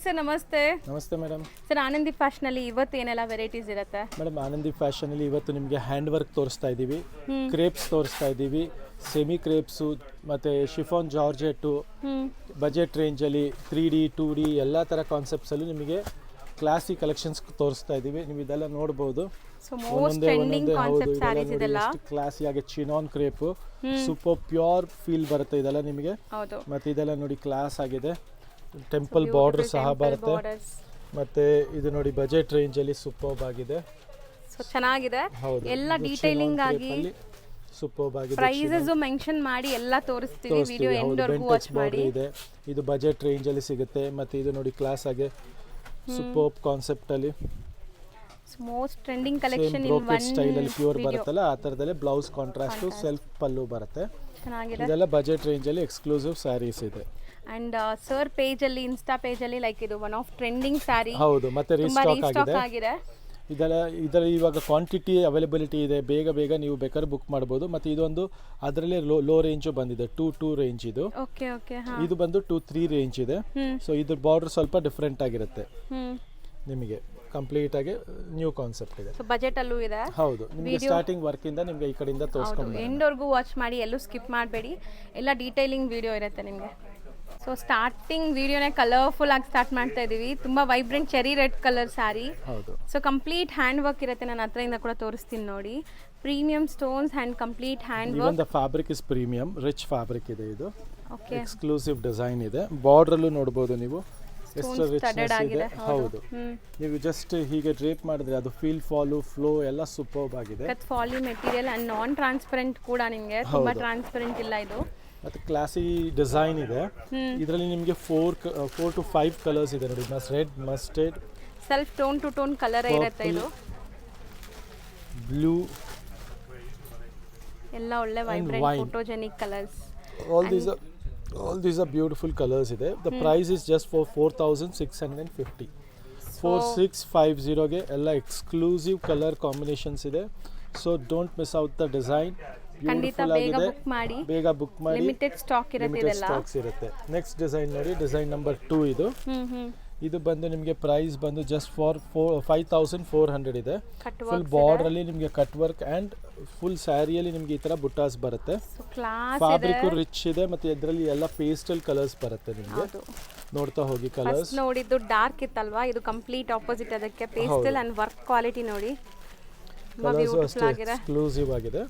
Sir ನಮಸ್ತೆ. ನಮಸ್ತೆ madam. Sir Anandi ಫ್ಯಾಷನಲ್ಲಿ ಇವತ್ತು ಏನೆಲ್ಲ ವೆರೈಟೀಸ್ ಇರುತ್ತೆ? ಮೇಡಮ್ ಆನಂದಿ ಫ್ಯಾಷನಲ್ಲಿ ಇವತ್ತು ನಿಮಗೆ ಹ್ಯಾಂಡ್ ವರ್ಕ್ ತೋರಿಸ್ತಾ ಇದ್ದೀವಿ, ಕ್ರೇಪ್ಸ್ ತೋರಿಸ್ತಾ ಇದ್ದೀವಿ, ಸೆಮಿ ಕ್ರೇಪ್ಸು ಮತ್ತು ಶಿಫಾನ್ ಜಾರ್ಜೆಟ್ಟು, ಬಜೆಟ್ ರೇಂಜಲ್ಲಿ 3D 2D ಎಲ್ಲ ಥರ ಕಾನ್ಸೆಪ್ಟ್ಸಲ್ಲೂ ನಿಮಗೆ ಕ್ಲಾಸಿ ಕಲೆಕ್ಷನ್ಸ್ ತೋರಿಸ್ತಾ ಇದ್ದೀವಿ. ನೀವು ಇದೆಲ್ಲ ನೋಡ್ಬೋದು. ಕ್ಲಾಸಿಯಾಗಿ chinon crepe super pure feel ಬರುತ್ತೆ ಇದೆಲ್ಲ ನಿಮಗೆ. ಮತ್ತು ಇದೆಲ್ಲ ನೋಡಿ ಕ್ಲಾಸ್ ಆಗಿದೆ. ಟೆಂಪಲ್ ಬಾರ್ಡರ್ ಸಹ ಬರುತ್ತೆ. ಮತ್ತೆ ಇದು ನೋಡಿ ಬಜೆಟ್ ರೇಂಜ್ ಅಲ್ಲಿ ಸೂಪರ್ಬ್ ಆಗಿದೆ, ಚೆನ್ನಾಗಿದೆ. ಎಲ್ಲ ಡೀಟೇಲಿಂಗ್ ಆಗಿ ಸೂಪರ್ಬ್ ಆಗಿದೆ. ಪ್ರೈಸಸ್ ಮೆನ್ಷನ್ ಮಾಡಿ ಎಲ್ಲ ತೋರಿಸ್ತೀವಿ. ವಿಡಿಯೋ ಎಂಡ್ ವರೆಗೂ ವಾಚ್ ಮಾಡಿ. ಇದು ಬಜೆಟ್ ರೇಂಜ್ ಅಲ್ಲಿ ಸಿಗುತ್ತೆ. ಮತ್ತೆ ಇದು ನೋಡಿ ಕ್ಲಾಸ್ ಆಗಿ ಸೂಪರ್ಬ್ ಕಾನ್ಸೆಪ್ಟ್ ಅಲ್ಲಿ most trending collection in one style ಅಲ್ಲಿ ಪ್ಯೂರ್ ಬರುತ್ತಲ್ಲ ಆ ತರದಲ್ಲೇ ಬ್ಲೌಸ್ ಕಾಂಟ್ರಾಸ್ಟ್ ಸೆಲ್ಫ್ ಪಲ್ಲು ಬರುತ್ತೆ. ಚೆನ್ನಾಗಿದೆ. ಇದೆಲ್ಲ ಬಜೆಟ್ ರೇಂಜ್ ಅಲ್ಲಿ ಎಕ್ಸ್ಕ್ಲೂಸಿವ್ ಸ್ಯಾರೀಸ್ ಇದೆ. ಅಂಡ್ ಸರ್ ಪೇಜ್ ಅಲ್ಲಿ ಇನ್ಸ್ಟಾ ಪೇಜ್ ಅಲ್ಲಿ ಲೈಕ್ ಇದು ಒನ್ ಆಫ್ ಟ್ರೆಂಡಿಂಗ್ ಸ್ಯಾರಿ. ಹೌದು, ಮತ್ತೆ ರೀಸ್ಟಾಕ್ ಆಗಿದೆ. ಇದರ ಇವಾಗ ಕ್ವಾಂಟಿಟಿ ಅವೈಲಬಿಲಿಟಿ ಇದೆ. ಬೇಗ ನೀವು ಬೇಕಾದ್ರೆ ಬುಕ್ ಮಾಡಬಹುದು. ಮತ್ತೆ ಇದೊಂದು ಅದರಲ್ಲೇ ಲೋ ರೇಂಜ್ ಬಂದಿದೆ, 2 ರೇಂಜ್ ಇದು. ಇದು ಬಂದು 2-3 ರೇಂಜ್ ಇದೆ. ಸೊ ಇದ್ರ ಬಾರ್ಡರ್ ಸ್ವಲ್ಪ ಡಿಫ್ರೆಂಟ್ ಆಗಿರುತ್ತೆ. ನಿಮಗೆ ಕಂಪ್ಲೀಟ್ ಆಗಿ ನ್ಯೂ ಕಾನ್ಸೆಪ್ಟ್ ಇದೆ. ಬಜೆಟ್ ಅಲ್ಲೂ ಇದೆ. ಹೌದು, ನಿಮಗೆ ಸ್ಟಾರ್ಟಿಂಗ್ ವರ್ಕ್ ಇಂದ ನಿಮಗೆ ಈ ಕಡೆಯಿಂದ ತೋರಿಸ್ಕೊಂಡು ಎಂಡ್ ವರೆಗೂ ವಾಚ್ ಮಾಡಿ, ಎಲ್ಲೂ ಸ್ಕಿಪ್ ಮಾಡಬೇಡಿ. ಎಲ್ಲ ಡೀಟೇಲಿಂಗ್ ವಿಡಿಯೋ ಇರುತ್ತೆ ನಿಮಗೆ. ಸೊ ಸ್ಟಾರ್ಟಿಂಗ್ ವಿಡಿಯೋನೇ ಕಲರ್ಫುಲ್ ಆಗಿ ಸ್ಟಾರ್ಟ್ ಮಾಡ್ತಾ ಇದೀವಿ. ತುಂಬಾ vibrant cherry red colour sari. So complete hand work ಇರುತ್ತೆ. ನಾನು ಹತ್ರದಿಂದ ಕೂಡ ತೋರಿಸ್ತೀನಿ ನೋಡಿ. Premium stones and complete hand work. Even the fabric is premium rich fabric ಇದೆ. ಇದು ಎಕ್ಸ್ಕ್ಲೂಸಿವ್ ಡಿಸೈನ್ ಇದೆ. ಬಾರ್ಡರ್ ಅಲ್ಲೂ ನೋಡಬಹುದು ನೀವು ಎಷ್ಟು ರಿಚ್ನೆಸ್ ಇದೆ. ಹೌದು, ನೀವು ಜಸ್ಟ್ ಹೀಗೆ ಡ್ರೇಪ್ ಮಾಡಿದ್ರೆ ಅದು ಫೀಲ್ ಫಾಲು ಫ್ಲೋ ಎಲ್ಲ ಸೂಪರ್ಬ್ ಆಗಿದೆ. Fali material and non transparent ಕೂಡ ನಿಮಗೆ. ತುಂಬಾ ಟ್ರಾನ್ಸ್ಪರೆಂಟ್ ಇಲ್ಲ ಇದು. ಮತ್ತೆ ಕ್ಲಾಸಿ ಡಿಸೈನ್ ಇದೆ. ಇದರಲ್ಲಿ ನಿಮಗೆ 4 to 5 ಕಲರ್ಸ್ ಇದೆ ನೋಡಿ. Red, mustard, self tone to tone colour ಇರುತ್ತೆ. ಇದು ಬ್ಲೂ ಎಲ್ಲ ಒಳ್ಳೆ vibrant photogenic colours. all these are beautiful colors ಇದೆ. The price is just for 4650. 4650 ಗೆ ಎಲ್ಲ ಎಕ್ಸ್ಕ್ಲೂಸಿವ್ ಕಲರ್ ಕಾಂಬಿನೇಷನ್ಸ್ ಇದೆ. So don't miss out the design. ಖಂಡಿತ ಬೇಗ ಬುಕ್ ಮಾಡಿ. ಲಿಮಿಟೆಡ್ ಸ್ಟಾಕ್ ಇರುತ್ತೆ ಇದೆಲ್ಲ. ಸ್ಟಾಕ್ಸ್ ಇರುತ್ತೆ. ನೆಕ್ಸ್ಟ್ ಡಿಸೈನ್ ನೋಡಿ, ಡಿಸೈನ್ ನಂಬರ್ 2 ಇದು. ಇದು ಬಂದು ನಿಮಗೆ ಪ್ರೈಸ್ ಬಂದು ಜಸ್ಟ್ ಫಾರ್ 5400 ಇದೆ. ಫುಲ್ ಬಾರ್ಡರ್ ಅಲ್ಲಿ ನಿಮಗೆ ಕಟ್ ವರ್ಕ್ ಅಂಡ್ ಫುಲ್ ಸ್ಯಾರಿಯಲ್ಲಿ ನಿಮಗೆ ಈ ತರ ಬುಟ್ಟಾಸ್ ಬರುತ್ತೆ. ಫ್ಯಾಬ್ರಿಕ್ ರಿಚ್ ಇದೆ. ಮತ್ತೆ ಇದರಲ್ಲಿ ಎಲ್ಲ ಪೇಸ್ಟಲ್ ಕಲರ್ಸ್ ಬರುತ್ತೆ ನಿಮಗೆ. ನೋಡ್ತಾ ಹೋಗಿ ಕಲರ್ಸ್. ನೋಡಿದ್ದು ಡಾರ್ಕ್ ಇತ್ತಲ್ವಾ, ಇದು ಕಂಪ್ಲೀಟ್ ಆಪೋಸಿಟ್ ಅದಕ್ಕೆ. ಪೇಸ್ಟಲ್ ಅಂಡ್ ವರ್ಕ್ ಕ್ವಾಲಿಟಿ ನೋಡಿ, ಎಕ್ಸ್ಕ್ಲೂಸಿವ್ ಆಗಿದೆ.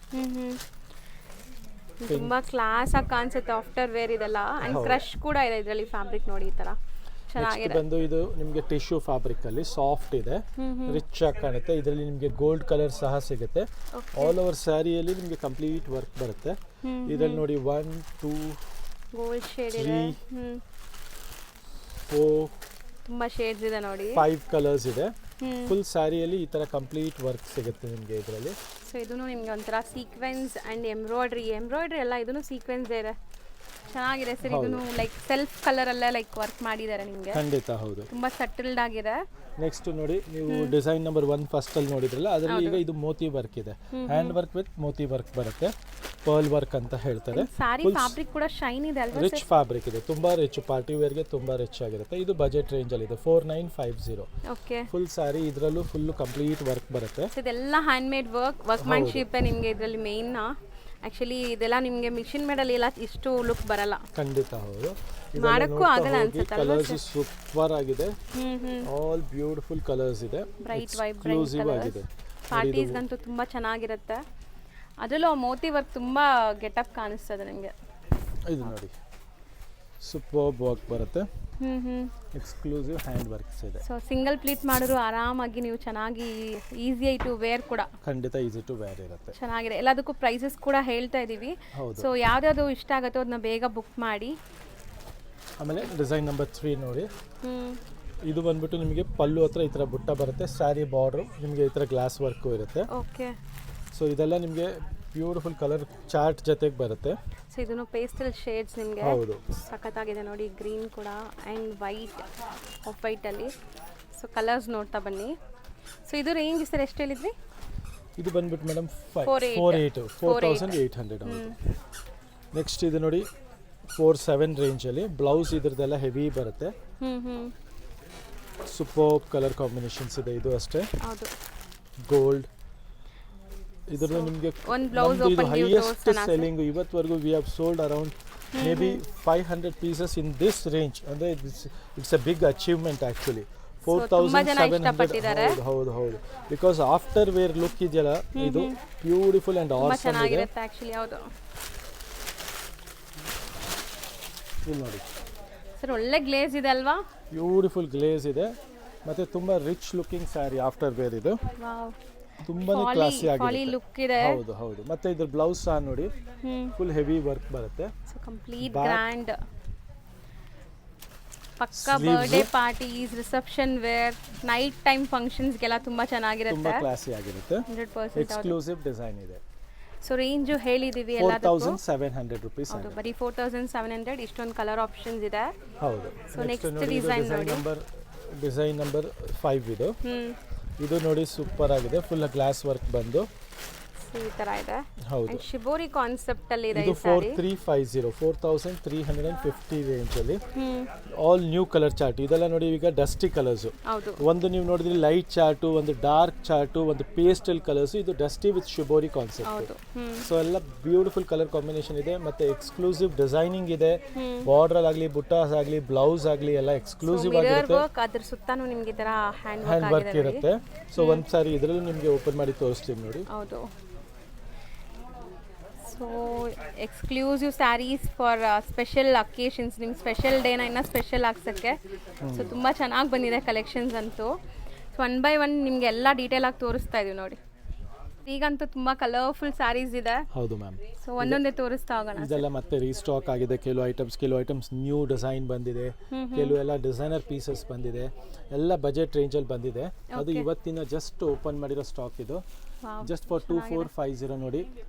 ತುಂಬಾ ಕ್ಲಾಸ್ ಆಗಿ ಕಾಣಿಸುತ್ತೆ. ಆಫ್ಟರ್ ವೇರ್ ಇದೆಲ್ಲ. ಅಂಡ್ ಕ್ರಶ್ ಕೂಡ ಇದೆ ಇದರಲ್ಲಿ. ಫ್ಯಾಬ್ರಿಕ್ ನೋಡಿ ಈ ತರ ಚೆನ್ನಾಗಿದೆ. ಬಂದು ಇದು ನಿಮಗೆ ಟಿಶ್ಯೂ ಫ್ಯಾಬ್ರಿಕ್ ಅಲ್ಲಿ ಸಾಫ್ಟ್ ಇದೆ, ರಿಚ್ ಆಗಿ ಕಾಣುತ್ತೆ. ಇದರಲ್ಲಿ ನಿಮಗೆ ಗೋಲ್ಡ್ ಕಲರ್ ಸಹ ಸಿಗುತ್ತೆ. ಆಲ್ ಓವರ್ ಸ್ಯಾರಿಯಲ್ಲಿ ನಿಮಗೆ ಕಂಪ್ಲೀಟ್ ವರ್ಕ್ ಬರುತ್ತೆ. ಇದರಲ್ಲಿ ನೋಡಿ 1 2 ಗೋಲ್ಡ್ ಶೇಡ್ ಇದೆ. 4 ತುಂಬಾ ಶೇಡ್ಸ್ ಇದೆ ನೋಡಿ. 5 ಕಲರ್ಸ್ ಇದೆ. ಫುಲ್ ಸ್ಯಾರಿಯಲ್ಲಿ ಈ ತರ ಕಂಪ್ಲೀಟ್ ವರ್ಕ್ ಸಿಗುತ್ತೆ ನಿಮಗೆ ಇದರಲ್ಲಿ. ಸೊ ಇದನ್ನು ನಿಮಗೆ ಒಂಥರ ಸೀಕ್ವೆನ್ಸ್ ಅಂಡ್ ಎಂಬ್ರಾಯ್ಡ್ರಿ ಎಲ್ಲ ಇದನ್ನು ಸೀಕ್ವೆನ್ಸ್ ಇದೆ. ಚೆನ್ನಾಗಿದೆ ಸರ್. ಇದನ್ನು ಲೈಕ್ ಸೆಲ್ಫ್ ಕಲರ್ ಅಲ್ಲೇ ಲೈಕ್ ವರ್ಕ್ ಮಾಡಿದ್ದಾರೆ ನಿಮಗೆ. ಖಂಡಿತ ಹೌದು, ತುಂಬಾ ಸಟಲ್ಡ್ ಆಗಿದೆ. ನೆಕ್ಸ್ಟ್ ನೋಡಿ, ನೀವು ಡಿಸೈನ್ ನಂಬರ್ 1 ಫಸ್ಟ್ ಅಲ್ಲಿ ನೋಡಿದ್ರಲ್ಲ, ಅದರಲ್ಲಿ ಈಗ ಇದು ಮೋತಿ ವರ್ಕ್ ಇದೆ. Hand work with Moti work ಬರುತ್ತೆ. ಪರ್ಲ್ ವರ್ಕ್ ಅಂತ ಹೇಳ್ತಾರೆ. ಸಾರಿ ಫ್ಯಾಬ್ರಿಕ್ ಕೂಡ ಶೈನ್ ಇದೆ ಅಲ್ವಾ? ರಿಚ್ ಫ್ಯಾಬ್ರಿಕ್ ಇದೆ, ತುಂಬಾ ರಿಚ್. ಪಾರ್ಟಿ ವೇರ್ ಗೆ ತುಂಬಾ ರಿಚ್ ಆಗಿರುತ್ತೆ. ಇದು ಬಜೆಟ್ ರೇಂಜ್ ಅಲ್ಲಿ ಇದೆ 4950. ಓಕೆ, ಫುಲ್ ಸಾರಿ ಇದರಲ್ಲೂ ಫುಲ್ ಕಂಪ್ಲೀಟ್ ವರ್ಕ್ ಬರುತ್ತೆ. ಇದೆಲ್ಲ ಹ್ಯಾಂಡ್ ಮೇಡ್ ವರ್ಕ್ಮ್ಯಾನ್ಶಿಪ್ ನಿಮಗೆ ಇದರಲ್ಲಿ ಮೇನ್. ಆಕ್ಚುಲಿ ಇದೆಲ್ಲ ನಿಮಗೆ ಮಿಷಿನ್ ಮೇಡಲ್ ಎಲ್ಲ ಇಷ್ಟು ಲುಕ್ ಬರಲ್ಲ. ಖಂಡಿತ ಹೌದು, ಮಾಡಕ್ಕೂ ಆಗಲ್ಲ ಅನ್ಸುತ್ತೆ. ಕಲರ್ಸ್ ಸೂಪರ್ ಆಗಿದೆ. ಆಲ್ ಬ್ಯೂಟಿಫುಲ್ ಕಲರ್ಸ್ ಇದೆ. Bright vibrant colours. ಪಾರ್ಟೀಸ್ ಗಂತೂ ತುಂಬಾ ಚೆನ್ನಾಗಿರುತ್ತೆ. ಅದರಲ್ಲೂ ಮೋತಿ ವರ್ಕ್ ತುಂಬಾ ಗೆಟಪ್ ಕಾಣಿಸ್ತದೆ ನಿಮಗೆ. ಇದು ನೋಡಿ, ಸೂಪರ್ ವರ್ಕ್ ಬರುತ್ತೆ. ಎಕ್ಸ್ಕ್ಲೂಸಿವ್ ಹ್ಯಾಂಡ್ ವರ್ಕ್ಸ್ ಇದೆ. ಸೊ ಸಿಂಗಲ್ ಪ್ಲೀಟ್ ಮಾಡಿದ್ರು ಆರಾಮಾಗಿ ನೀವು ಚೆನ್ನಾಗಿ ಈಸಿ ಟು ವೇರ್ ಕೂಡ. ಖಂಡಿತ ಈಸಿ ಟು ವೇರ್ ಇರುತ್ತೆ. ಚೆನ್ನಾಗಿದೆ. ಎಲ್ಲದಕ್ಕೂ ಪ್ರೈಸಸ್ ಕೂಡ ಹೇಳ್ತಾ ಇದೀವಿ. ಸೊ ಯಾವ್ದಾದ್ರು ಇಷ್ಟ ಆಗುತ್ತೋ ಅದನ್ನ ಬೇಗ ಬುಕ್ ಮಾಡಿ. ಆಮೇಲೆ ಡಿಸೈನ್ ನಂಬರ್ 3 ನೋಡಿ. ಇದು ಬಂದ್ಬಿಟ್ಟು ನಿಮಗೆ ಪಲ್ಲು ಹತ್ರ ಈ ತರ ಬುಟ್ಟ ಬರುತ್ತೆ. ಸ್ಯಾರಿ ಬಾರ್ಡರ್ ನಿಮಗೆ ಈ ತರ ಗ್ಲಾಸ್ ವರ್ಕು ಇರುತ್ತೆ. ಓಕೆ. ಸೊ ಇದೆಲ್ಲ ನಿಮಗೆ ಬ್ಯೂಟಿಫುಲ್ ಕಲರ್ ಚಾರ್ಟ್ ಜೊತೆಗೆ ಬರುತ್ತೆ. ಸೊ ಇದನ್ನು ಪೇಸ್ಟಲ್ ಶೇಡ್ಸ್ ನಿಮಗೆ. ಹೌದು, ಸಖತ್ತಾಗಿದೆ ನೋಡಿ. ಗ್ರೀನ್ ಕೂಡ ಅಂಡ್ ವೈಟ್, ಆಫ್ ವೈಟ್ ಅಲ್ಲಿ. ಸೊ ಕಲರ್ಸ್ ನೋಡ್ತಾ ಬನ್ನಿ. ಸೊ ಇದು ರೇಂಜ್ ಸರ್ ಎಷ್ಟು ಹೇಳಿದ್ರಿ? ಇದು ಬಂದ್ಬಿಟ್ಟು ಮೇಡಮ್ 4800. ನೆಕ್ಸ್ಟ್ ಇದು ನೋಡಿ 47 ರೇಂಜಲ್ಲಿ. ಬ್ಲೌಸ್ ಇದ್ರದ್ದೆಲ್ಲ ಹೆವಿ ಬರುತ್ತೆ. ಸೂಪರ್ ಕಲರ್ ಕಾಂಬಿನೇಷನ್ಸ್ ಇದೆ ಇದು ಅಷ್ಟೇ. ಹೌದು. ಗೋಲ್ಡ್ ಇದರಲ್ಲಿ ನಿಮಗೆ ಒಂದು ಬ್ಲೌಸ್ ಇದು ಓಪನ್ ಹೈಯೆಸ್ಟ್ ಸೆಲ್ಲಿಂಗ್ ಇವತ್ತವರೆಗೂ we have sold around maybe 500 pieces in this range. ಅಂದರೆ it's a big achievement actually. 4700. ಹೌದು ಹೌದು. ಬಿಕಾಸ್ ಆಫ್ಟರ್ ವೇರ್ ಲುಕ್ ಇದೆಯಲ್ಲ ಇದು ಬ್ಯೂಟಿಫುಲ್ ಆ್ಯಂಡ್ ಆಸಮ್ ಇದೆ. ಚೆನ್ನಾಗಿರುತ್ತೆ ಆ್ಯಕ್ಚುಲಿ. ಹೌದು ಇಲ್ಲಿ ನೋಡಿ ಸರ್, ಒಳ್ಳೆ ಗ್ಲೇಸ್ ಇದೆ ಅಲ್ವಾ? ಬ್ಯೂಟಿಫುಲ್ ಗ್ಲೇಸ್ ಇದೆ ಮತ್ತು ತುಂಬ rich looking sari after wear ಇದು. ವಾವ್, ತುಂಬಾನೇ ಕ್ಲಾಸಿ ಆಗಿದೆ. ಲುಕ್ ಇದೆ. ಹೌದು ಹೌದು. ಮತ್ತೆ ಇದ್ರ ಬ್ಲೌಸ್ ಸಹ ನೋಡಿ ಫುಲ್ ಹೆವಿ ವರ್ಕ್ ಬರುತ್ತೆ. ಸೊ ಕಂಪ್ಲೀಟ್ ಗ್ರ್ಯಾಂಡ್ ಪಕ್ಕಾ birthday parties, reception wear, night time ಫಂಕ್ಷನ್ಸ್ಗೆಲ್ಲ ತುಂಬಾ ಚೆನ್ನಾಗಿರುತ್ತೆ. ತುಂಬಾ ಕ್ಲಾಸಿ ಆಗಿರುತ್ತೆ. 100% ಎಕ್ಸ್ಕ್ಲೂಸಿವ್ ಡಿಸೈನ್ ಇದೆ. ಸೊ ರೇಂಜು ಹೇಳಿದೀವಿ ಎಲ್ಲದಕ್ಕೂ 4700 ರೂಪೀಸ್. ಹೌದು, ಬರೀ 4700. ಇಷ್ಟೊಂದು ಕಲರ್ ಆಪ್ಷನ್ಸ್ ಇದೆ. ಹೌದು. ಸೊ ನೆಕ್ಸ್ಟ್ ಡಿಸೈನ್ ನೋಡಿ. ಡಿಸೈನ್ ನಂಬರ್ 5 ಇದು. ಇದು ನೋಡಿ ಸೂಪರ್ ಆಗಿದೆ. ಫುಲ್ ಗ್ಲಾಸ್ ವರ್ಕ್ ಬಂದು ಈ ತರ ಇದೆ. ಹೌದು. ಶಿಬೋರಿ ಕಾನ್ಸೆಪ್ಟ್ ಅಲ್ಲಿ ಇದೆ ಇದು ಈ ಸಾರಿ. 4350 4350 ರೇಂಜ್ ಅಲ್ಲಿ ಆಲ್ ನ್ಯೂ ಕಲರ್ ಚಾರ್ಟ್. ಇದೆಲ್ಲ ನೋಡಿ ಈಗ ಡಸ್ಟಿ ಕಲರ್ಸ್. ಹೌದು. ಒಂದು ನೀವು ನೋಡಿದ್ರೆ ಲೈಟ್ ಚಾರ್ಟು, ಒಂದು ಡಾರ್ಕ್ ಚಾರ್ಟು, ಒಂದು ಪೇಸ್ಟಲ್ ಕಲರ್ಸ್. ಇದು ಡಸ್ಟಿ ವಿತ್ ಶಿಬೋರಿ ಕಾನ್ಸೆಪ್ಟ್. ಹೌದು. ಸೊ ಎಲ್ಲ ಬ್ಯೂಟಿಫುಲ್ ಕಲರ್ ಕಾಂಬಿನೇಷನ್ ಇದೆ. ಮತ್ತೆ ಎಕ್ಸ್ಕ್ಲೂಸಿವ್ ಡಿಸೈನಿಂಗ್ ಇದೆ. ಬಾರ್ಡರ್ ಆಗಲಿ, ಬುಟ್ಟಾಸ್ ಆಗಲಿ, ಬ್ಲೌಸ್ ಆಗಲಿ ಎಲ್ಲ ಎಕ್ಸ್ಕ್ಲೂಸಿವ್ ಆಗಿರುತ್ತೆ. ಅದ್ರ ಸುತ್ತಾನು ನಿಮಗೆ ಈ ತರ ಹ್ಯಾಂಡ್ ವರ್ಕ್ ಇರುತ್ತೆ. ಸೊ ಒಂದು ಸಾರಿ ಇದರಲ್ಲಿ ನಿಮಗೆ ಓಪನ್ ಮಾಡಿ ತೋರಿಸ್ತೀವಿ ನೋಡಿ. ಹೌದು. So exclusive saris for special occasions, ನಿಮ್ಮ ಸ್ಪೆಷಲ್ ಡೇನ ಇನ್ನೂ ಸ್ಪೆಷಲ್ ಆಗ್ಸೋಕ್ಕೆ. ಸೊ ತುಂಬ ಚೆನ್ನಾಗಿ ಬಂದಿದೆ ಕಲೆಕ್ಷನ್ಸ್ ಅಂತೂ. ಸೊ 1 by 1 ನಿಮಗೆ ಎಲ್ಲ ಡೀಟೇಲ್ ಆಗಿ ತೋರಿಸ್ತಾ ಇದೀವಿ ನೋಡಿ. ಈಗಂತೂ ತುಂಬ ಕಲರ್ಫುಲ್ ಸ್ಯಾರೀಸ್ ಇದೆ. ಹೌದು ಮ್ಯಾಮ್. ಸೊ ಒಂದೊಂದೇ ತೋರಿಸ್ತಾ ಹೋಗೋಣ. ಇದೆಲ್ಲ ಮತ್ತೆ ರೀಸ್ಟಾಕ್ ಆಗಿದೆ. ಕೆಲವು ಐಟಮ್ಸ್ ನ್ಯೂ ಡಿಸೈನ್ ಬಂದಿದೆ. ಕೆಲವು ಎಲ್ಲ ಡಿಸೈನರ್ ಪೀಸಸ್ ಬಂದಿದೆ. ಎಲ್ಲ ಬಜೆಟ್ ರೇಂಜಲ್ಲಿ ಬಂದಿದೆ. ಅದು ಇವತ್ತಿನ ಜಸ್ಟ್ ಓಪನ್ ಮಾಡಿರೋ ಸ್ಟಾಕ್ ಇದು. ಜಸ್ಟ್ ಫಾರ್ 2450 ನೋಡಿ.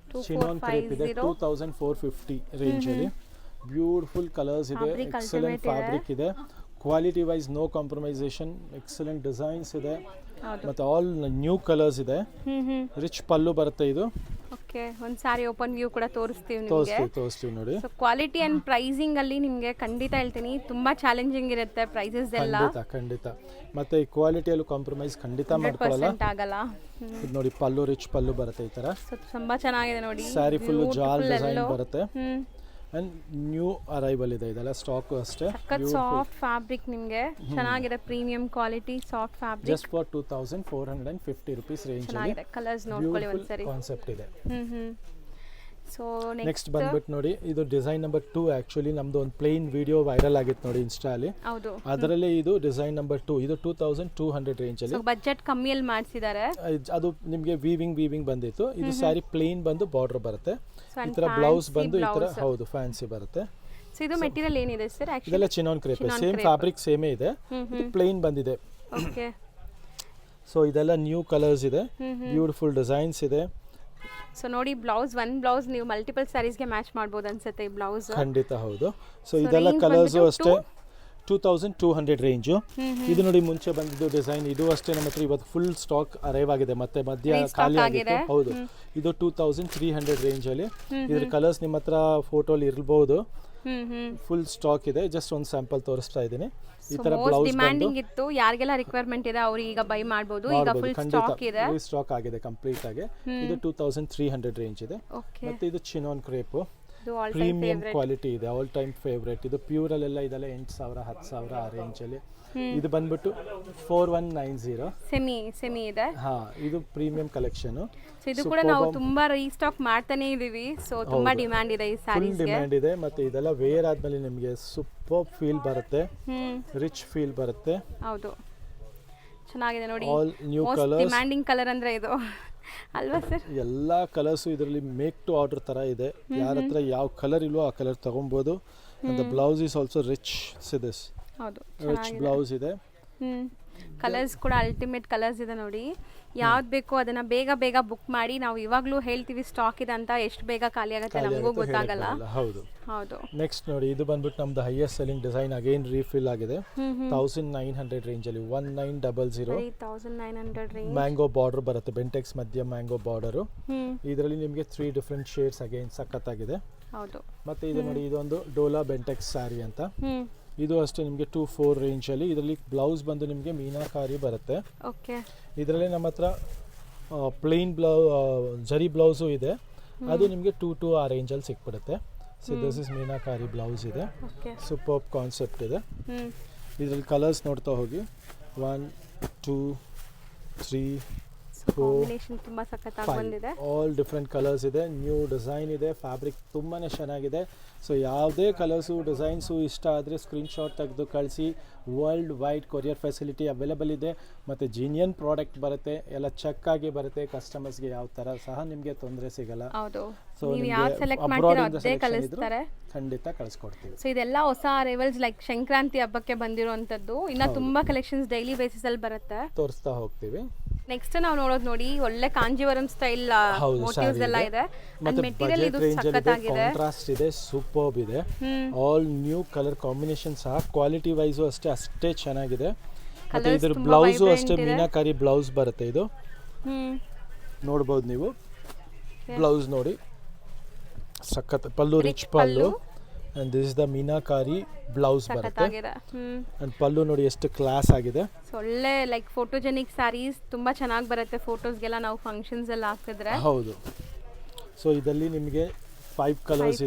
ಚಿನಾನ್ ಕ್ರೇಪ್ ಇದೆ 2450 ರೇಂಜ್ ಅಲ್ಲಿ. ಬ್ಯೂಟಿಫುಲ್ ಕಲರ್ಸ್ ಇದೆ. ಎಕ್ಸಲೆಂಟ್ ಫ್ಯಾಬ್ರಿಕ್ ಇದೆ. Quality wise no compromisation. Excellent designs ಇದೆ. ಮತ್ತೆ ಆಲ್ ನ್ಯೂ ಕಲರ್ಸ್ ಇದೆ. ರಿಚ್ ಪಲ್ಲು ಬರುತ್ತೆ ಇದು. ಓಕೆ, ಒಂದು ಸಾರಿ ಓಪನ್ ವ್ಯೂ ಕೂಡ ತೋರಿಸ್ತೀವಿ ನಿಮಗೆ. ತೋರಿಸ್ತೀವಿ ನೋಡಿ. ಸೊ ಕ್ವಾಲಿಟಿ ಅಂಡ್ ಪ್ರೈಸಿಂಗ್ ಅಲ್ಲಿ ನಿಮಗೆ ಖಂಡಿತ ಹೇಳ್ತೀನಿ ತುಂಬಾ ಚಾಲೆಂಜಿಂಗ್ ಇರುತ್ತೆ ಪ್ರೈಸಸ್ ಎಲ್ಲ. ಖಂಡಿತ. ಮತ್ತೆ ಈ ಕ್ವಾಲಿಟಿಯಲ್ಲೂ ಕಾಂಪ್ರಮೈಸ್ ಖಂಡಿತ ಮಾಡ್ಕೊಳ್ಳಲ್ಲ. ಆಗಲ್ಲ. ಇದು ನೋಡಿ ಪಲ್ಲು ರಿಚ್ ಪಲ್ಲು ಬರುತ್ತೆ ಈ ತರ. ತುಂಬಾ ಚೆನ್ನಾಗಿದೆ ನೋಡಿ. ಸ್ಯಾರಿ ಫುಲ್ ಜಾಲ್ ಡಿಸೈನ್ ಬರುತ್ತೆ. ಅಂಡ್ ನ್ಯೂ ಅರೈವಲ್ ಇದೆ. ಇದೆಲ್ಲ ಸ್ಟಾಕ್ ಅಷ್ಟೇ. ಸಾಫ್ಟ್ ಫ್ಯಾಬ್ರಿಕ್ ನಿಮಗೆ ಚೆನ್ನಾಗಿದೆ. Premium quality soft fabric. Just for 2450 rupees range ಅಲ್ಲಿ. ಚೆನ್ನಾಗಿದೆ. ಕಲರ್ಸ್ ನೋಡ್ಕೊಳ್ಳಿ ಒಂದ್ಸರಿ. ಕಾನ್ಸೆಪ್ಟ್ ಇದೆ. ಸೊ ನೆಕ್ಸ್ಟ್ ಬಂದ್ಬಿಟ್ಟು ನೋಡಿ, ಇದು ಡಿಸೈನ್ ನಂಬರ್ 2. ಆಕ್ಚುಲಿ ನಮ್ದು ಒಂದು ಪ್ಲೇನ್ ವಿಡಿಯೋ ವೈರಲ್ ಆಗಿತ್ತು ನೋಡಿ ಇನ್ಸ್ಟಾ ಅಲ್ಲಿ. ಹೌದು. ಅದರಲ್ಲಿ ಇದು ಡಿಸೈನ್ ನಂಬರ್ 2. ಇದು 2200 ರೇಂಜ್ ಅಲ್ಲಿ. ಬಜೆಟ್ ಕಮ್ಮಿಯಲ್ಲಿ ಮಾಡಿಸಿದ್ದಾರೆ. ಅದು ನಿಮಗೆ ವೀವಿಂಗ್ ಬಂದಿತ್ತು. ಇದು ಸ್ಯಾರಿ ಪ್ಲೇನ್ ಬಂದು ಬಾರ್ಡರ್ ಬರುತ್ತೆ. ಈ ತರ ಬ್ಲೌಸ್ ಬಂದು ಈ ತರ ಹೌದು ಫ್ಯಾನ್ಸಿ ಬರುತ್ತೆ. ಸೊ ಇದು ಮೆಟೀರಿಯಲ್ ಏನಿದೆ ಸರ್? ಆಕ್ಚುಲಿ ಇದೆಲ್ಲ ಚಿನಾನ್ ಕ್ರೇಪ್. ಸೇಮ್ ಫ್ಯಾಬ್ರಿಕ್ ಸೇಮೇ ಇದೆ. ಇದು ಪ್ಲೇನ್ ಬಂದಿದೆ. ಓಕೆ. ಸೊ ಇದೆಲ್ಲ ನ್ಯೂ ಕಲರ್ಸ್ ಇದೆ. ಬ್ಯೂಟಿಫುಲ್ ಡಿಸೈನ್ಸ್ ಇದೆ. ಸೊ ನೋಡಿ, ಒಂದು ಬ್ಲೌಸ್ ನೀವು ಮಲ್ಟಿಪಲ್ ಸ್ಯಾರೀಸ್ಗೆ ಮ್ಯಾಚ್ ಮಾಡ್ಬೋದು ಅನ್ಸುತ್ತೆ ಈ ಬ್ಲೌಸ್. ಖಂಡಿತ ಹೌದು. ಸೊ ಇದೆಲ್ಲ ಕಲರ್ಸು ಅಷ್ಟೇ 2200 ರೇಂಜು. ಇದು ನೋಡಿ ಮುಂಚೆ ಬಂದಿದ್ದು ಡಿಸೈನ್. ಇದು ಅಷ್ಟೇ ನಮ್ಮ ಹತ್ರ ಇವತ್ತು ಫುಲ್ ಸ್ಟಾಕ್ ಅರೈವ್ ಆಗಿದೆ. ಮತ್ತೆ ಮಧ್ಯ ಖಾಲಿ ಆಗಿತ್ತು. ಹೌದು. ಇದು 2300 ರೇಂಜ್ ಅಲ್ಲಿ. ಇದ್ರ ಕಲರ್ಸ್ ನಿಮ್ಮ ಹತ್ರ ಫೋಟೋಲಿ ಇರಬಹುದು. ಫುಲ್ ಸ್ಟಾಕ್ ಇದೆ. ಜಸ್ಟ್ ಒಂದು ಸ್ಯಾಂಪಲ್ ತೋರಿಸ್ತಾ ಇದ್ದೀನಿ. ಈ ತರ ಬ್ಲೌಸ್ ಡಿಮ್ಯಾಂಡಿಂಗ್ ಇತ್ತು. ಯಾರಿಗೆಲ್ಲ ರಿಕ್ವೈರ್ಮೆಂಟ್ ಇದೆ ಅವರು ಈಗ ಬೈ ಮಾಡಬಹುದು. ಈಗ ಫುಲ್ ಸ್ಟಾಕ್ ಇದೆ. ಸ್ಟಾಕ್ ಆಗಿದೆ ಕಂಪ್ಲೀಟ್ ಆಗಿ. ಇದು 2300 ರೇಂಜ್ ಇದೆ. ಮತ್ತೆ ಇದು ಚಿನಾನ್ ಕ್ರೇಪ್ ಪ್ರೀಮಿಯಂ ಕ್ವಾಲಿಟಿ ಇದೆ. All time favourite. ಇದು ಪ್ಯೂರ್ ಅಲ್ಲೆಲ್ಲ ಇದೆಲ್ಲ 8000 10000 ಆ ರೇಂಜ್ ಅಲ್ಲಿ. ಇದು ಬಂದ್ಬಿಟ್ಟು 4190 ಸೆಮಿ ಇದೆ. ಹಾ, ಇದು ಪ್ರೀಮಿಯಂ ಕಲೆಕ್ಷನ್. ಸೊ ಇದು ಕೂಡ ನಾವು ತುಂಬಾ ರೀಸ್ಟಾಕ್ ಮಾಡ್ತಾನೆ ಇದೀವಿ. ಸೊ ತುಂಬಾ ಡಿಮ್ಯಾಂಡ್ ಇದೆ ಈ ಸ್ಯಾರೀಸ್ ಗೆ. ಡಿಮ್ಯಾಂಡ್ ಇದೆ. ಮತ್ತೆ ಇದೆಲ್ಲ ವೇರ್ ಆದ್ಮೇಲೆ ನಿಮಗೆ ಸೂಪರ್ ಫೀಲ್ ಬರುತ್ತೆ. ರಿಚ್ ಫೀಲ್ ಬರುತ್ತೆ. ಹೌದು, ಚೆನ್ನಾಗಿದೆ ನೋಡಿ. All new colours. Demanding colour ಅಂದ್ರೆ ಇದು ಅಲ್ವಾ ಸರ್? ಎಲ್ಲ ಕಲರ್ಸ್ ಇದರಲ್ಲಿ ಮೇಕ್ ಟು ಆರ್ಡರ್ ತರ ಇದೆ. ಯಾರ ಹತ್ರ ಯಾವ ಕಲರ್ ಇಲ್ವೋ ಆ ಕಲರ್ ತಗೊಬಹುದು. and the blouse is also rich. see this. ಹೌದು, ರಿಚ್ ಬ್ಲೌಸ್ ಇದೆ. ಕಲರ್ಸ್ ಕೂಡ ಅಲ್ಟಿಮೇಟ್ ಕಲರ್ಸ್ ಇದೆ ನೋಡಿ. ಯಾವ್ದು ಬೇಕೋ ಅದನ್ನ ಬೇಗ ಬುಕ್ ಮಾಡಿ. ನಾವು ಇವಾಗಲೂ ಹೇಳ್ತೀವಿ ಸ್ಟಾಕ್ ಇದೆ ಅಂತ. ಎಷ್ಟು ಬೇಗ ಖಾಲಿ ಆಗುತ್ತೆ ನಮಗೂ ಗೊತ್ತಾಗಲ್ಲ. ಹೌದು. ನೆಕ್ಸ್ಟ್ ನೋಡಿ, ಇದು ಬಂದ್ಬಿಟ್ಟು ನಮ್ದು highest selling design. Again refill ಆಗಿದೆ. 1900 ರೇಂಜ್ ಅಲ್ಲಿ. 1900 ರೇಂಜ್. ಮ್ಯಾಂಗೋ ಬಾರ್ಡರ್ ಬರುತ್ತೆ. ಬೆಂಟೆಕ್ಸ್ ಮಧ್ಯ ಮ್ಯಾಂಗೋ ಬಾರ್ಡರ್. ಇದರಲ್ಲಿ ನಿಮಗೆ 3 ಡಿಫ್ರೆಂಟ್ ಶೇಡ್ಸ್ ಅಗೇನ್ ಸಖತ್ತಾಗಿದೆ. ಹೌದು. ಮತ್ತೆ ಇದು ನೋಡಿ, ಇದೊಂದು ಡೋಲಾ ಬೆಂಟೆಕ್ಸ್ ಸ್ಯಾರಿ ಅಂತ. ಇದು ಅಷ್ಟೇ ನಿಮಗೆ 2-4 ರೇಂಜಲ್ಲಿ. ಇದರಲ್ಲಿ ಬ್ಲೌಸ್ ಬಂದು ನಿಮಗೆ ಮೀನಾಕಾರಿ ಬರುತ್ತೆ. ಓಕೆ. ಇದರಲ್ಲಿ ನಮ್ಮ ಹತ್ರ ಪ್ಲೇನ್ ಜರಿ ಬ್ಲೌಸು ಇದೆ, ಅದು ನಿಮಗೆ 2 ಆ ರೇಂಜಲ್ಲಿ ಸಿಕ್ಬಿಡುತ್ತೆ. So this is meenakari blouse ಇದೆ. ಸೂಪರ್ ಕಾನ್ಸೆಪ್ಟ್ ಇದೆ. ಇದರಲ್ಲಿ ಕಲರ್ಸ್ ನೋಡ್ತಾ ಹೋಗಿ 1 2 3 ಕಾಂಬಿನೇಷನ್ ತುಂಬಾ ಸಖತ್ತಾಗಿ ಬಂದಿದೆ. ಆಲ್ ಡಿಫ್ರೆಂಟ್ ಕಲರ್ಸ್ ಇದೆ, ನ್ಯೂ ಡಿಸೈನ್ ಇದೆ, ಫ್ಯಾಬ್ರಿಕ್ ತುಂಬಾ ಚೆನ್ನಾಗಿದೆ. ಸೊ ಯಾವುದೇ ಕಲರ್ಸು ಡಿಸೈನ್ಸು ಇಷ್ಟ ಆದರೆ ಸ್ಕ್ರೀನ್ಶಾಟ್ ತೆಗೆದು ಕಳಿಸಿ. World wide courier facility available ಇದೆ. ಮತ್ತು ಜೀನಿಯನ್ ಪ್ರಾಡಕ್ಟ್ ಬರುತ್ತೆ, ಎಲ್ಲ ಚೆಕ್ ಆಗಿ ಬರುತ್ತೆ. ಕಸ್ಟಮರ್ಸ್ಗೆ ಯಾವ ಥರ ಸಹ ನಿಮಗೆ ತೊಂದರೆ ಸಿಗಲ್ಲ. ಸೊ ಖಂಡಿತ ಕಳಿಸ್ಕೊಡ್ತೀವಿ. ಸೊ ಇದೆಲ್ಲ ಹೊಸ ಅರೈವಲ್ಸ್ ಲೈಕ್ ಸಂಕ್ರಾಂತಿ ಹಬ್ಬಕ್ಕೆ ಬಂದಿರುವಂಥದ್ದು. ಇನ್ನು ತುಂಬಾ ಕಲೆಕ್ಷನ್ಸ್ ಡೈಲಿ ಬೇಸಿಸ್ ಅಲ್ಲಿ ಬರುತ್ತೆ, ತೋರಿಸ್ತಾ ಹೋಗ್ತೀವಿ. ನೆಕ್ಸ್ಟ್ ನಾವು ನೋಡೋದು ನೋಡಿ ಒಳ್ಳೆ ಕಾಂಜೀವರಂ ಸ್ಟೈಲ್ ಮೋಟಿವ್ಸ್ ಎಲ್ಲ ಇದೆ. ಮತ್ತೆ ಬಜೆಟ್ ರೇಂಜ್ ಅಲ್ಲಿ ಕಾಂಟ್ರಾಸ್ಟ್ ಇದೆ, ಸೂಪರ್ಬ್ ಇದೆ. ಆಲ್ ನ್ಯೂ ಕಲರ್ ಕಾಂಬಿನೇಷನ್ ಸಹ ಕ್ವಾಲಿಟಿ ವೈಸು ಅಷ್ಟೇ ಚೆನ್ನಾಗಿದೆ. ಮತ್ತೆ ಇದ್ರ ಬ್ಲೌಸು ಅಷ್ಟೇ ಮೀನಾಕಾರಿ ಬ್ಲೌಸ್ ಬರುತ್ತೆ. ಇದು ನೋಡ್ಬೋದು ನೀವು, ಬ್ಲೌಸ್ ನೋಡಿ ಸಖತ್. Pallu rich pallu, and this is the meenakari blouse ಬರುತ್ತೆ. and ಪಲ್ಲು ನೋಡಿ ಎಷ್ಟು ಕ್ಲಾಸ್ ಆಗಿದೆ. ಒಳ್ಳೆ ಲೈಕ್ ಫೋಟೋಜೆನಿಕ್ ಸ್ಯಾರೀಸ್ ತುಂಬಾ ಚೆನ್ನಾಗಿ ಬರುತ್ತೆ ಫೋಟೋಸ್ಗೆಲ್ಲ, ನಾವು ಫಂಕ್ಷನ್ಸ್ ಎಲ್ಲ ಹಾಕಿದ್ರೆ. ಹೌದು. ಸೊ ಇದರಲ್ಲಿ ನಿಮಗೆ 5 ಕಲರ್ಸ್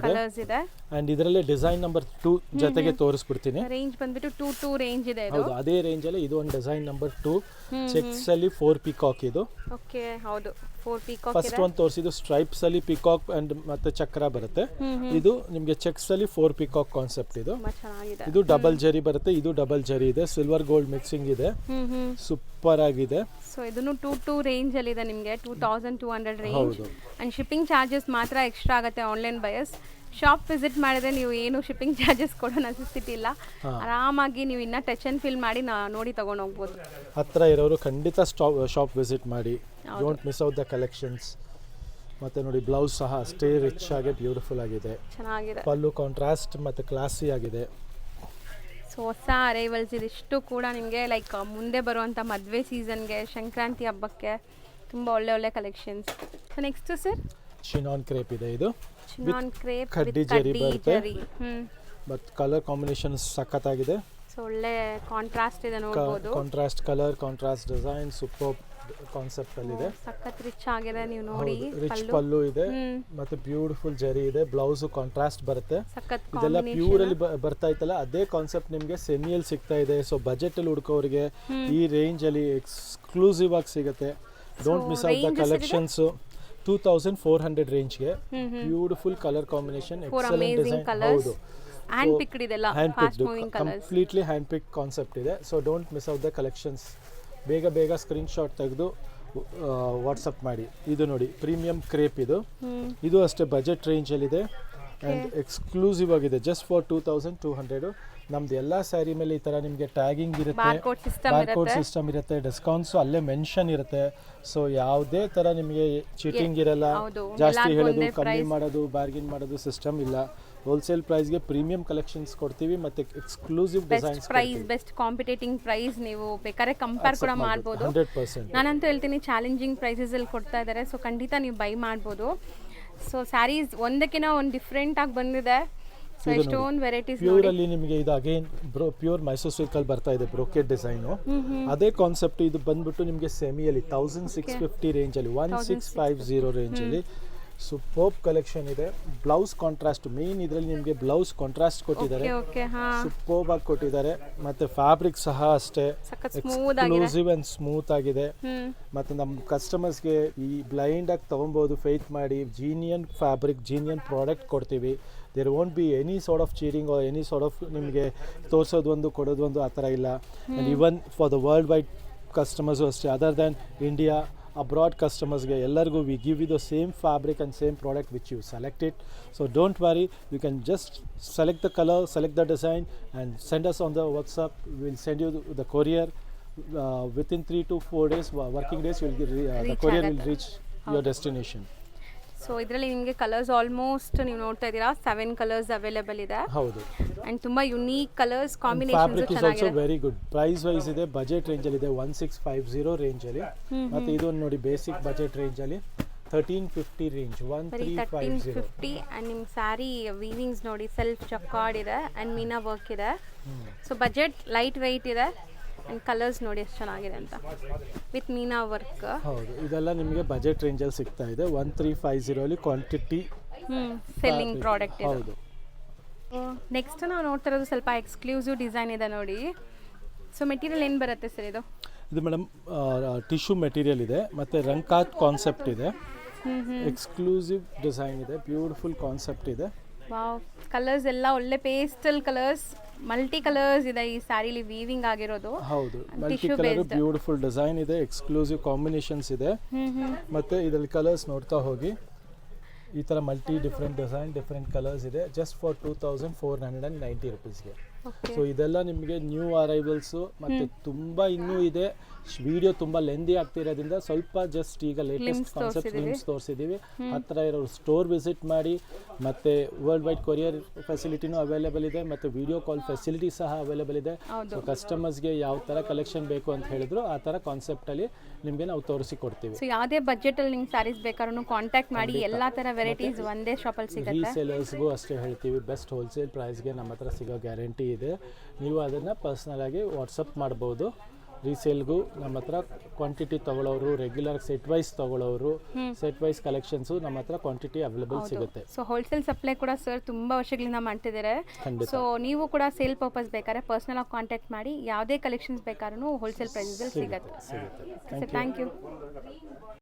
ಇದೆ. ಅಂಡ್ ಇದರಲ್ಲಿ ಡಿಸೈನ್ ನಂಬರ್ 2 ಜೊತೆಗೆ ತೋರಿಸ್ಬಿಡ್ತೀನಿ. ರೇಂಜ್ ಬಂದ್ಬಿಟ್ಟು 2 ರೇಂಜ್ ಇದೆ. ಹೌದು, ಅದೇ ರೇಂಜ್ ಅಲ್ಲಿ ಇದು ಒಂದು ಡಿಸೈನ್ ನಂಬರ್ 2 ಚೆಕ್ಸ್ ಅಲ್ಲಿ 4 ಪಿಕಾಕ್. ಇದು ಓಕೆ, ಹೌದು 4 ಪಿಕಾಕ್. ಫಸ್ಟ್ ಒಂದು ತೋರಿಸಿದ್ದು ಸ್ಟ್ರೈಪ್ಸ್ ಅಲ್ಲಿ ಪಿಕಾಕ್ ಅಂಡ್ ಮತ್ತೆ ಚಕ್ರ ಬರುತ್ತೆ. ಇದು ನಿಮಗೆ ಚೆಕ್ಸ್ ಅಲ್ಲಿ 4 ಪಿಕಾಕ್ ಕಾನ್ಸೆಪ್ಟ್. ಇದು ಡಬಲ್ ಜರಿ ಬರುತ್ತೆ, ಇದು ಡಬಲ್ ಜರಿ ಇದೆ, ಸಿಲ್ವರ್ ಗೋಲ್ಡ್ ಮಿಕ್ಸಿಂಗ್ ಇದೆ, ಸೂಪರ್ ಆಗಿದೆ. ಸೊ ಇದನ್ನು 2 ರೇಂಜ್ ಅಲ್ಲಿ ಇದೆ, ನಿಮಗೆ 2200 ರೇಂಜ್. ಅಂಡ್ ಶಿಪ್ಪಿಂಗ್ ಚಾರ್ಜಸ್ ಮಾತ್ರ ಎಕ್ಸ್ಟ್ರಾ ಆಗುತ್ತೆ ಆನ್ಲೈನ್ ಬಯರ್ಸ್. ಶಾಪ್ ವಿಸಿಟ್ ಮಾಡಿದ್ರೆ ನೀವು ಏನು ಶಿಪ್ಪಿಂಗ್ ಚಾರ್ಜಸ್ ಕೊಡೋ ನೆಸೆಸಿಟಿ ಇಲ್ಲ. ಆರಾಮಾಗಿ ನೀವು ಇನ್ನ ಟಚ್ ಅಂಡ್ ಫೀಲ್ ಮಾಡಿ ನೋಡಿ ತಗೊಂಡು ಹೋಗ್ಬೋದು. ಹತ್ರ ಇರೋರು ಖಂಡಿತ ಶಾಪ್ ವಿಸಿಟ್ ಮಾಡಿ. Don't miss out the collections. ಮತ್ತೆ ನೋಡಿ ಬ್ಲೌಸ್ ಸಹ ಅಷ್ಟೇ ರಿಚ್ ಆಗಿ ಬ್ಯೂಟಿಫುಲ್ ಆಗಿದೆ, ಚೆನ್ನಾಗಿದೆ. ಪಲ್ಲು ಕಾಂಟ್ರಾಸ್ಟ್ ಮತ್ತೆ ಕ್ಲಾಸಿ ಆಗಿದೆ. ಸೊ ಹೊಸ ಅರೈವಲ್ಸ್ ಇದಿಷ್ಟು ಕೂಡ ನಿಮಗೆ ಲೈಕ್ ಮುಂದೆ ಬರುವಂಥ ಮದುವೆ ಸೀಸನ್ಗೆ, ಸಂಕ್ರಾಂತಿ ಹಬ್ಬಕ್ಕೆ ತುಂಬ ಒಳ್ಳೆ collections. So next sir chinon crepe ಇದೆ. ಇದು ಚಿನಾನ್ ಕ್ರೇಪ್ ಕಡ್ಡಿ ಜರಿ ಬರುತ್ತೆ. ಬಟ್ ಕಲರ್ ಕಾಂಬಿನೇಷನ್ ಸಖತ್ತಾಗಿದೆ. ಸೊ ಒಳ್ಳೆ ಕಾಂಟ್ರಾಸ್ಟ್ ಇದೆ, ನೋಡಬಹುದು. Contrast colour, contrast design, super concept ಅಲ್ಲಿ ಇದೆ. ಸಖತ್ ರಿಚ್ ಆಗಿದೆ, ನೀವು ನೋಡಿ. ರಿಚ್ ಪಲ್ಲು ಇದೆ ಮತ್ತೆ ಬ್ಯೂಟಿಫುಲ್ ಜರಿ ಇದೆ. ಬ್ಲೌಸ್ ಕಾಂಟ್ರಾಸ್ಟ್ ಬರುತ್ತೆ. ಇದೆಲ್ಲ ಪ್ಯೂರ್ ಅಲ್ಲಿ ಬರ್ತಾ ಇತ್ತಲ್ಲ, ಅದೇ ಕಾನ್ಸೆಪ್ಟ್ ನಿಮಗೆ ಸೆಮಿಯಲ್ಲಿ ಸಿಗ್ತಾ ಇದೆ. ಸೊ ಬಜೆಟ್ ಅಲ್ಲಿ ಹುಡುಕೋರಿಗೆ ಈ ರೇಂಜ್ ಅಲ್ಲಿ ಎಕ್ಸ್ಕ್ಲೂಸಿವ್ ಆಗಿ ಸಿಗುತ್ತೆ. Don't miss out the collections. 2400 ರೇಂಜ್ಗೆ beautiful colour combination, excellent design. ಹೌದು, ಹ್ಯಾಂಡ್ ಪಿಕ್ಡ್ ಇದೆಲ್ಲ, fast moving colours, completely hand pick concept ಇದೆ. So don't miss out the collections. ಬೇಗ ಸ್ಕ್ರೀನ್ಶಾಟ್ ತೆಗೆದು ವಾಟ್ಸಪ್ ಮಾಡಿ. ಇದು ನೋಡಿ ಪ್ರೀಮಿಯಂ ಕ್ರೇಪ್. ಇದು ಅಷ್ಟೇ ಬಜೆಟ್ ರೇಂಜಲ್ಲಿದೆ ಆ್ಯಂಡ್ ಎಕ್ಸ್ಕ್ಲೂಸಿವ್ ಆಗಿದೆ. Just for 2200. ನಮ್ದು ಎಲ್ಲ ಸ್ಯಾರಿ ಮೇಲೆ ಈ ಥರ ನಿಮಗೆ ಟ್ಯಾಗಿಂಗ್ ಇರುತ್ತೆ, ಬಾರ್ಕೋಡ್ ಸಿಸ್ಟಮ್ ಇರುತ್ತೆ, ಡಿಸ್ಕೌಂಟ್ಸು ಅಲ್ಲೇ ಮೆನ್ಷನ್ ಇರುತ್ತೆ. ಸೊ ಯಾವುದೇ ಥರ ನಿಮಗೆ ಚೀಟಿಂಗ್ ಇರಲ್ಲ. ಜಾಸ್ತಿ ಹೇಳೋದು, ಕಮ್ಮಿ ಮಾಡೋದು, ಬಾರ್ಗಿನ್ ಮಾಡೋದು ಸಿಸ್ಟಮ್ ಇಲ್ಲ. ಹೋಲ್ಸೇಲ್ ಪ್ರೈಸ್ಗೆ ಪ್ರೀಮಿಯಂ ಕಲೆಕ್ಷನ್ಸ್ ಕೊಡ್ತೀವಿ ಮತ್ತು exclusive designs price, best competing price. ನೀವು ಬೇಕಾದ್ರೆ ಕಂಪೇರ್ ಕೂಡ ಮಾಡ್ಬೋದು. 100%. ನಾನಂತೂ ಹೇಳ್ತೀನಿ ಚಾಲೆಂಜಿಂಗ್ ಪ್ರೈಸಸ್ ಅಲ್ಲಿ ಕೊಡ್ತಾ ಇದ್ದಾರೆ. ಸೊ ಖಂಡಿತ ನೀವು ಬೈ ಮಾಡ್ಬೋದು. ಸೊ ಸ್ಯಾರೀಸ್ ಒಂದಕ್ಕಿಂತ ಒಂದು ಡಿಫ್ರೆಂಟ್ ಆಗಿ ಬಂದಿದೆ. ಸೊ ಎಷ್ಟೊಂದು ವೆರೈಟೀಸ್ ಪ್ಯೂರ್ ಅಲ್ಲಿ ನಿಮಗೆ ಇದು ಅಗೇನ್ ಪ್ಯೂರ್ ಮೈಸೂರು ಸಿಲ್ಕ್ ಅಲ್ಲಿ ಬರ್ತಾ ಇದೆ, ಬ್ರೋಕೆಟ್ ಡಿಸೈನು. ಅದೇ ಕಾನ್ಸೆಪ್ಟ್ ಇದು ಬಂದ್ಬಿಟ್ಟು ನಿಮಗೆ ಸೆಮಿಯಲ್ಲಿ 1650 ರೇಂಜ್ ಅಲ್ಲಿ, 1650 ರೇಂಜ್ ಅಲ್ಲಿ ಸೂಪರ್ಬ್ ಕಲೆಕ್ಷನ್ ಇದೆ. ಬ್ಲೌಸ್ ಕಾಂಟ್ರಾಸ್ಟ್ ಮೇನ್, ಇದರಲ್ಲಿ ನಿಮಗೆ ಬ್ಲೌಸ್ ಕಾಂಟ್ರಾಸ್ಟ್ ಕೊಟ್ಟಿದ್ದಾರೆ, ಸೂಪರ್ಬ್ ಆಗಿ ಕೊಟ್ಟಿದ್ದಾರೆ. ಮತ್ತೆ ಫ್ಯಾಬ್ರಿಕ್ ಸಹ ಅಷ್ಟೇ ಎಕ್ಸ್ಕ್ಲೂಸಿವ್ ಅಂಡ್ ಸ್ಮೂತ್ ಆಗಿದೆ. ಮತ್ತೆ ನಮ್ಮ ಕಸ್ಟಮರ್ಸ್ಗೆ ಈ ಬ್ಲೈಂಡ್ ಆಗಿ ತಗೊಬೋದು, ಫೇತ್ ಮಾಡಿ. ಜೀನಿಯನ್ ಫ್ಯಾಬ್ರಿಕ್, ಜೀನಿಯನ್ ಪ್ರಾಡಕ್ಟ್ ಕೊಡ್ತೀವಿ. There won't be any sort of cheating or any sort of ನಿಮಗೆ ತೋರಿಸೋದು ಒಂದು ಕೊಡೋದು ಒಂದು ಆ ಥರ ಇಲ್ಲ. And even for the worldwide customers ಅಷ್ಟೇ, ಅದರ್ ದ್ಯಾನ್ ಇಂಡಿಯಾ, abroad customers-ಗೆ ಎಲ್ಲರಿಗೂ we give you the same fabric and same product which you select it. So don't worry, you can just select the color, select the design and send us on the WhatsApp. We'll send you the courier within 3 to 4 days, working days. The courier will reach your destination. So ಇದರಲ್ಲಿ ನಿಮಗೆ colours almost ನೀವು ನೋಡ್ತಾ ಇದ್ದೀರಾ 7 colours available ಇದೆ. ಹೌದು, and ತುಂಬಾ unique colours combinations fabric is also very good. Price wise ಇದೆ, budget range ಅಲ್ಲಿ ಇದೆ 1650 ರೇಂಜ್ ಅಲ್ಲಿ. ಮತ್ತೆ ಇದು ನೋಡಿ ಬೇಸಿಕ್ ಬಜೆಟ್ ರೇಂಜ್ ಅಲ್ಲಿ 1350 ರೇಂಜ್, 1350. ಅಂಡ್ ನಿಮ್ಮ ಸ್ಯಾರಿ ವೀವಿಂಗ್ಸ್ ನೋಡಿ ಸೆಲ್ಫ್ ಜಕಾರ್ಡ್ ಇದೆ ಅಂಡ್ ಮೀನಾ ವರ್ಕ್ ಇದೆ. ಸೊ ಬಜೆಟ್ ಲೈಟ್ ವೆಯ್ಟ್ ಇದೆ ಆ್ಯಂಡ್ ಕಲರ್ಸ್ ನೋಡಿ ಎಷ್ಟು ಚೆನ್ನಾಗಿದೆ ಅಂತ ವಿತ್ ಮೀನಾ ವರ್ಕ್. ಹೌದು, ಇದೆಲ್ಲ ನಿಮಗೆ ಬಜೆಟ್ ರೇಂಜಲ್ಲಿ ಸಿಗ್ತಾ ಇದೆ. 1350 ಕ್ವಾಂಟಿಟಿ ಸೆಲ್ಲಿಂಗ್ ಪ್ರಾಡಕ್ಟ್ ಇದೆ. ಹೌದು. ನೆಕ್ಸ್ಟ್ ನಾವು ನೋಡ್ತಾ ಇರೋದು ಸ್ವಲ್ಪ ಎಕ್ಸ್ಕ್ಲೂಸಿವ್ ಡಿಸೈನ್ ಇದೆ ನೋಡಿ. ಸೊ ಮೆಟೀರಿಯಲ್ ಏನು ಬರುತ್ತೆ ಸರ್ ಇದು? ಇದು ಮೇಡಮ್ ಟಿಶ್ಯೂ ಮೆಟೀರಿಯಲ್ ಇದೆ ಮತ್ತು ರಂಕಾತ್ ಕಾನ್ಸೆಪ್ಟ್ ಇದೆ. ಎಕ್ಸ್ಕ್ಲೂಸಿವ್ ಡಿಸೈನ್ ಇದೆ, ಬ್ಯೂಟಿಫುಲ್ ಕಾನ್ಸೆಪ್ಟ್ ಇದೆ. ವಾವ್, ಕಲರ್ಸ್ ಎಲ್ಲ ಒಳ್ಳೆ ಪೇಸ್ಟಲ್ ಕಲರ್ಸ್, ಮಲ್ಟಿ ಕಲರ್ಸ್ ಇದೆ ಈ ಸ್ಯಾರಿಲಿ ವೀವಿಂಗ್ ಆಗಿರೋದು. ಹೌದು, ಮಲ್ಟಿ ಕಲರ್ ಬ್ಯೂಟಿಫುಲ್ ಡಿಸೈನ್ ಇದೆ, ಎಕ್ಸ್ಕ್ಲೂಸಿವ್ ಕಾಂಬಿನೇಷನ್ಸ್ ಇದೆ. ಮತ್ತು ಇದರಲ್ಲಿ ಕಲರ್ಸ್ ನೋಡ್ತಾ ಹೋಗಿ, ಈ ಥರ multi different design different colours ಇದೆ. ಜಸ್ಟ್ ಫಾರ್ 2490 ರುಪೀಸ್ಗೆ. ಸೊ ಇದೆಲ್ಲ ನಿಮಗೆ ನ್ಯೂ ಅರೈವಲ್ಸು ಮತ್ತು ತುಂಬ ಇನ್ನೂ ಇದೆ. ವಿಡಿಯೋ ತುಂಬ ಲೆಂದಿ ಆಗ್ತಿರೋದ್ರಿಂದ ಸ್ವಲ್ಪ ಜಸ್ಟ್ ಈಗ ಲೇಟೆಸ್ಟ್ ಕಾನ್ಸೆಪ್ಟ್ ಗ್ಲಿಮ್ಸ್ ತೋರಿಸಿದ್ದೀವಿ. ಹತ್ತಿರ ಇರೋ ಸ್ಟೋರ್ ವಿಸಿಟ್ ಮಾಡಿ. ಮತ್ತು ವರ್ಲ್ಡ್ ವೈಡ್ ಕೊರಿಯರ್ ಫೆಸಿಲಿಟಿನೂ ಅವೈಲೇಬಲ್ ಇದೆ ಮತ್ತು ವಿಡಿಯೋ ಕಾಲ್ ಫೆಸಿಲಿಟಿ ಸಹ ಅವೈಲೇಬಲ್ ಇದೆ. ಸೊ ಕಸ್ಟಮರ್ಸ್ಗೆ ಯಾವ ಥರ ಕಲೆಕ್ಷನ್ ಬೇಕು ಅಂತ ಹೇಳಿದ್ರು ಆ ಥರ ಕಾನ್ಸೆಪ್ಟಲ್ಲಿ ನಿಮಗೆ ನಾವು ತೋರಿಸಿ ಕೊಡ್ತೀವಿ. ಸೊ ಯಾವುದೇ ಬಜೆಟಲ್ಲಿ ನಿಮ್ಗೆ ಸ್ಯಾರೀಸ್ ಬೇಕಾದ್ರೂ ಕಾಂಟ್ಯಾಕ್ಟ್ ಮಾಡಿ. ಎಲ್ಲ ಥರ ವೆರೈಟೀಸ್ ಒಂದೇ ಶಾಪಲ್ಲಿ ಸಿಗುತ್ತೆ. ರೀಸೇಲರ್ಸ್ಗೂ ಅಷ್ಟೇ ಹೇಳ್ತೀವಿ, ಬೆಸ್ಟ್ ಹೋಲ್ಸೇಲ್ ಪ್ರೈಸ್ಗೆ ನಮ್ಮ ಹತ್ರ ಸಿಗೋ ಗ್ಯಾರಂಟಿ ಇದೆ. ನೀವು ಅದನ್ನು ಪರ್ಸ್ನಲಾಗಿ ವಾಟ್ಸಪ್ ಮಾಡ್ಬೋದು. ರೀಸೇಲ್ಗೂ ನಮ್ಮ ಹತ್ರ ಕ್ವಾಂಟಿಟಿ ತೊಗೊಳ್ಳೋರು, ರೆಗ್ಯುಲರ್ ಸೆಟ್ ವೈಸ್ ತೊಗೊಳ್ಳೋರು, ಸೆಟ್ ವೈಸ್ ಕಲೆಕ್ಷನ್ಸು ನಮ್ಮ ಹತ್ರ ಕ್ವಾಂಟಿಟಿ ಅವೈಲೇಬಲ್ ಸಿಗುತ್ತೆ. ಸೊ ಹೋಲ್ಸೇಲ್ ಸಪ್ಲೈ ಕೂಡ ಸರ್ ತುಂಬ ವರ್ಷಗಳಿಂದ ಮಾಡ್ತಿದ್ದಾರೆ. ಸೊ ನೀವು ಕೂಡ ಸೇಲ್ ಪರ್ಪಸ್ ಬೇಕಾದ್ರೆ ಪರ್ಸ್ನಲ್ ಆಗಿ ಕಾಂಟ್ಯಾಕ್ಟ್ ಮಾಡಿ. ಯಾವುದೇ ಕಲೆಕ್ಷನ್ಸ್ ಬೇಕಾದ್ರೂ ಹೋಲ್ಸೇಲ್ ಪ್ರೈಸಲ್ಲಿ ಸಿಗುತ್ತೆ. Thank you.